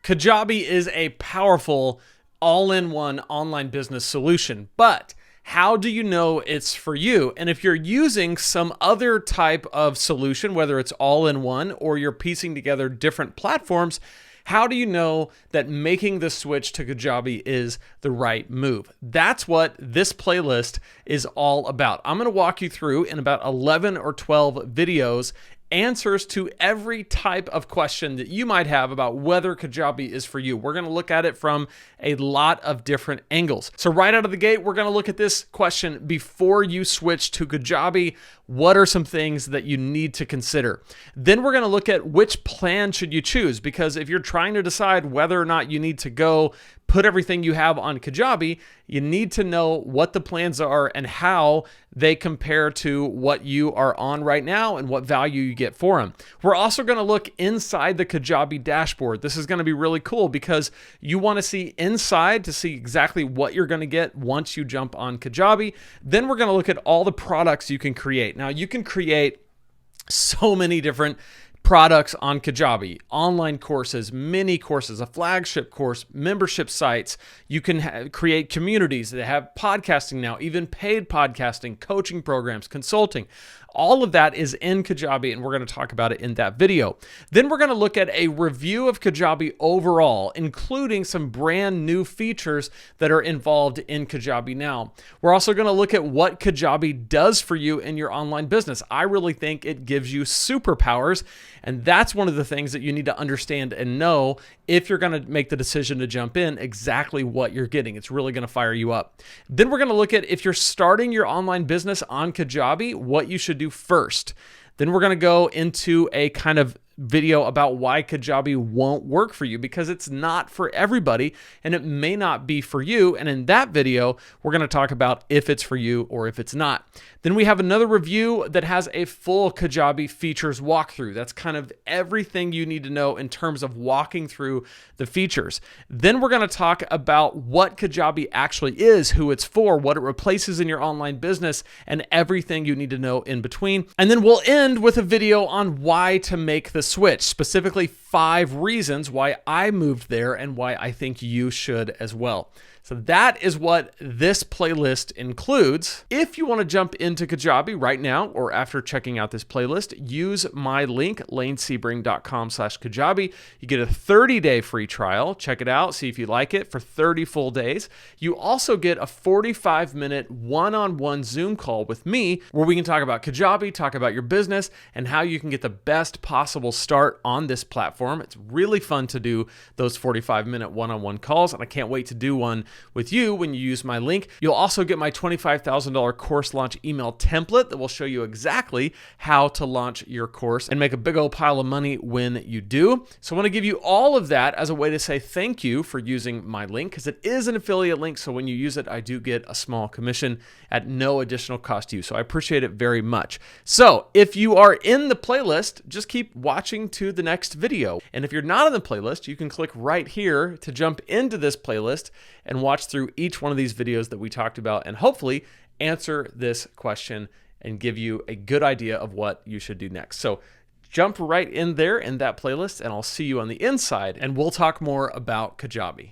Kajabi is a powerful all-in-one online business solution, but how do you know it's for you? And if you're using some other type of solution, whether it's all-in-one or you're piecing together different platforms, how do you know that making the switch to Kajabi is the right move? That's what this playlist is all about. I'm going to walk you through in about 11 or 12 videos answers to every type of question that you might have about whether Kajabi is for you. We're going to look at it from a lot of different angles. So right out of the gate, we're going to look at this question before you switch to Kajabi. What are some things that you need to consider? Then we're going to look at which plan should you choose, because if you're trying to decide whether or not you need to go put everything you have on Kajabi, you need to know what the plans are and how they compare to what you are on right now and what value you get for them. We're also going to look inside the Kajabi dashboard. This is going to be really cool because you want to see inside to see exactly what you're going to get once you jump on Kajabi. Then we're going to look at all the products you can create. Now, you can create so many different products on Kajabi: online courses, mini courses, a flagship course, membership sites. You can create communities that have podcasting now, even paid podcasting, coaching programs, consulting. All of that is in Kajabi, and we're going to talk about it in that video. Then we're going to look at a review of Kajabi overall, including some brand new features that are involved in Kajabi now. We're also going to look at what Kajabi does for you in your online business. I really think it gives you superpowers, and that's one of the things that you need to understand and know if you're going to make the decision to jump in, exactly what you're getting. It's really going to fire you up. Then we're going to look at, if you're starting your online business on Kajabi, what you should do first. Then we're going to go into a kind of video about why Kajabi won't work for you, because it's not for everybody and it may not be for you. And in that video, we're going to talk about if it's for you or if it's not. Then we have another review that has a full Kajabi features walkthrough. That's kind of everything you need to know in terms of walking through the features. Then we're going to talk about what Kajabi actually is, who it's for, what it replaces in your online business, and everything you need to know in between. And then we'll end with a video on why to make the switch, specifically 5 reasons why I moved there and why I think you should as well. So that is what this playlist includes. If you want to jump into Kajabi right now or after checking out this playlist, use my link, lanesebring.com/Kajabi. You get a 30-day free trial. Check it out. See if you like it for 30 full days. You also get a 45-minute one-on-one Zoom call with me where we can talk about Kajabi, talk about your business, and how you can get the best possible start on this platform. It's really fun to do those 45-minute one-on-one calls, and I can't wait to do one with you when you use my link. You'll also get my $25,000 course launch email template that will show you exactly how to launch your course and make a big old pile of money when you do. So I want to give you all of that as a way to say thank you for using my link, because it is an affiliate link. So when you use it, I do get a small commission at no additional cost to you. So I appreciate it very much. So if you are in the playlist, just keep watching to the next video. And if you're not in the playlist, you can click right here to jump into this playlist and watch through each one of these videos that we talked about and hopefully answer this question and give you a good idea of what you should do next. So jump right in there in that playlist, and I'll see you on the inside, and we'll talk more about Kajabi.